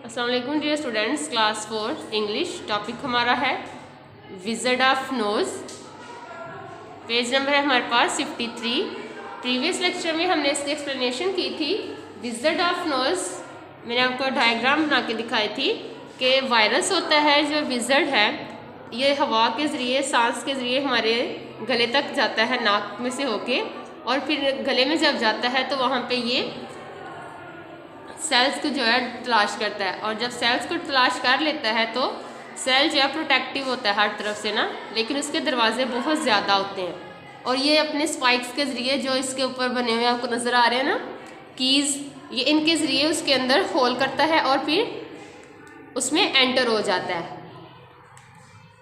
अस्सलाम वालेकुम dear students, class 4 English. Topic हमारा है wizard of nose. Page number है हमारे पास 53। प्रीवियस लेक्चर में हमने इसकी एक्सप्लेनेशन की थी। विज़र्ड ऑफ नोज़ मैंने आपको डायग्राम बना के दिखाई थी कि वायरस होता है जो विज़र्ड है, ये हवा के ज़रिए, सांस के ज़रिए हमारे गले तक जाता है, नाक में से होके, और फिर गले में जब जाता है तो वहाँ पे ये सेल्स को जो है तलाश करता है, और जब सेल्स को तलाश कर लेता है तो सेल जो है प्रोटेक्टिव होता है हर तरफ से ना, लेकिन उसके दरवाजे बहुत ज़्यादा होते हैं, और ये अपने स्पाइक्स के ज़रिए जो इसके ऊपर बने हुए आपको नज़र आ रहे हैं ना, कीज़, ये इनके ज़रिए उसके अंदर होल करता है और फिर उसमें एंटर हो जाता है।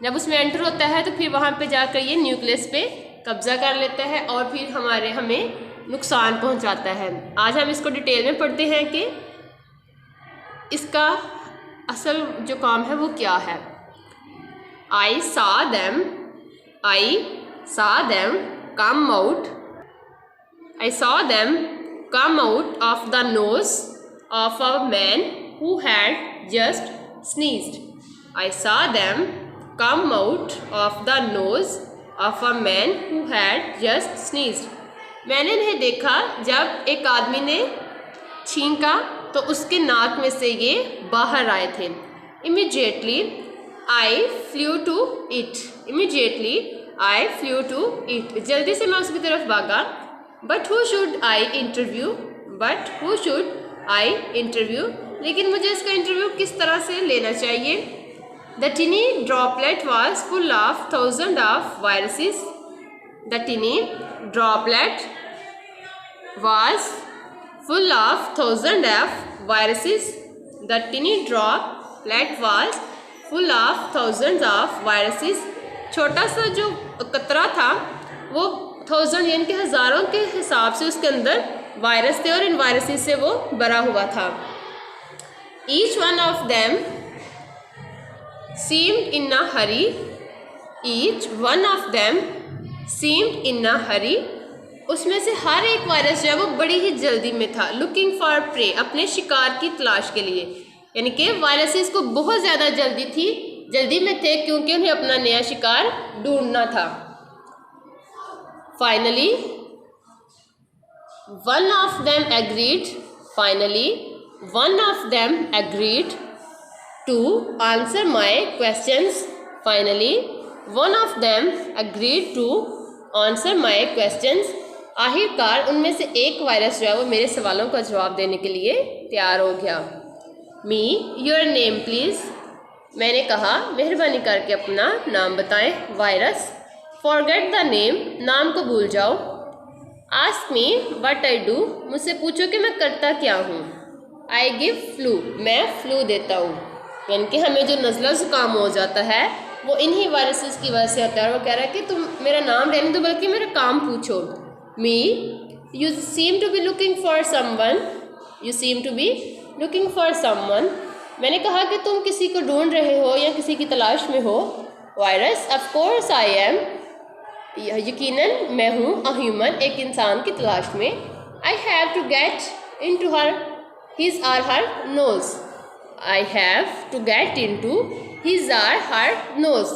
जब उसमें एंटर होता है तो फिर वहाँ पे जाकर ये न्यूक्लियस पे कब्जा कर लेता है और फिर हमें नुकसान पहुँचाता है। आज हम इसको डिटेल में पढ़ते हैं कि इसका असल जो काम है वो क्या है। I saw them come out. I saw them come out of the nose of a man who had just sneezed. I saw them come out of the nose of a man who had just sneezed. मैंने इन्हें देखा जब एक आदमी ने छींका तो उसके नाक में से ये बाहर आए थे। Immediately I flew to it. Immediately I flew to it. जल्दी से मैं उसकी तरफ भागा। But who should I interview? But who should I interview? लेकिन मुझे इसका इंटरव्यू किस तरह से लेना चाहिए? The tiny droplet was full of thousands of viruses. The tiny droplet was full of thousands of viruses. The tiny droplet was full of thousands of viruses. छोटा सा जो कतरा था वो 1000 यानी कि हज़ारों के हिसाब से उसके अंदर वायरस थे और इन वायरसेस से वो भरा हुआ था। Each one of them seemed in a hurry. Each one of them seemed in a hurry. उसमें से हर एक वायरस जो है वो बड़ी ही जल्दी में था। लुकिंग फॉर प्रे, अपने शिकार की तलाश के लिए, यानी कि वायरसेस को बहुत ज़्यादा जल्दी में थे क्योंकि उन्हें अपना नया शिकार ढूंढना था। Finally one of them agreed. Finally one of them agreed to answer my questions. Finally one of them agreed to answer my questions. आखिरकार उनमें से एक वायरस जो है वो मेरे सवालों का जवाब देने के लिए तैयार हो गया। Me your name please. मैंने कहा मेहरबानी करके अपना नाम बताएं। वायरस फॉरगेट द नेम, नाम को भूल जाओ। Ask me what I do, मुझसे पूछो कि मैं करता क्या हूँ। आई गिव फ्लू, मैं फ्लू देता हूँ, यानी कि हमें जो नज़ला ज़ुकाम हो जाता है वो इन्हीं वायरसेस की वजह से होता है। और वो कह रहा है कि तुम मेरा नाम रहने दो बल्कि मेरा काम पूछो। Me you seem to be looking for someone. You seem to be looking for someone. मैंने कहा कि तुम किसी को ढूंढ रहे हो या किसी की तलाश में हो। Virus of course I am, यकीनन मैं हूँ, अ ह्यूमन, एक इंसान की तलाश में। I have to get into her his or her nose. I have to get into his or her nose.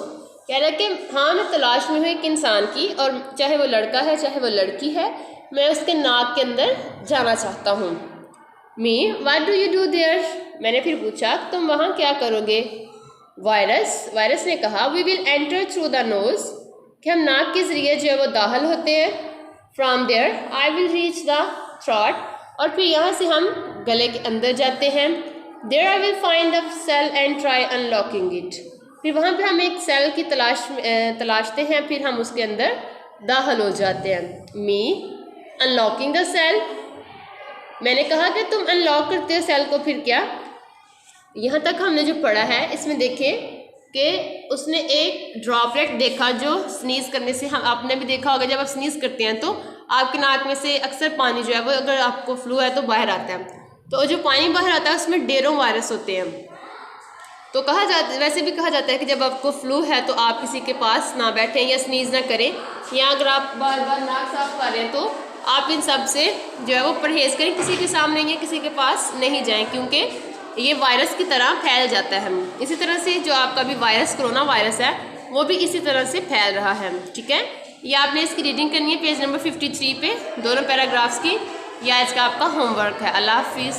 कह रहा है कि हाँ मैं तलाश में हूँ एक इंसान की, और चाहे वो लड़का है चाहे वो लड़की है, मैं उसके नाक के अंदर जाना चाहता हूँ। Me what do you do their. मैंने फिर पूछा तुम वहाँ क्या करोगे। वायरस ने कहा we will enter through the nose, कि हम नाक के ज़रिए जो है वो दाखिल होते हैं। From there I will reach the throat, और फिर यहाँ से हम गले के अंदर जाते हैं। There I will find the cell and try unlocking it. फिर वहाँ पे हम एक सेल की तलाशते हैं, फिर हम उसके अंदर दाखिल हो जाते हैं। मी अनलॉकिंग द सेल. मैंने कहा कि तुम अनलॉक करते हो सेल को, फिर क्या। यहाँ तक हमने जो पढ़ा है इसमें देखें कि उसने एक ड्रॉपलेट देखा जो स्नीज़ करने से, हम आपने भी देखा होगा जब आप स्नीज़ करते हैं तो आपके नाक में से अक्सर पानी जो है वो, अगर आपको फ्लू है तो बाहर आता है, तो जो पानी बाहर आता है उसमें ढेरों वायरस होते हैं। तो वैसे भी कहा जाता है कि जब आपको फ्लू है तो आप किसी के पास ना बैठें या स्नीज़ ना करें, या अगर आप बार बार नाक साफ कर रहे हैं तो आप इन सब से जो है वो परहेज़ करें, किसी के सामने या किसी के पास नहीं जाएं, क्योंकि ये वायरस की तरह फैल जाता है। इसी तरह से जो आपका भी वायरस कोरोना वायरस है वो भी इसी तरह से फैल रहा है। ठीक है, ये आपने इसकी रीडिंग करनी है पेज नंबर 53 पे, दोनों पैराग्राफ्स की। या इसका आपका होमवर्क है। अल्लाह हाफिज़।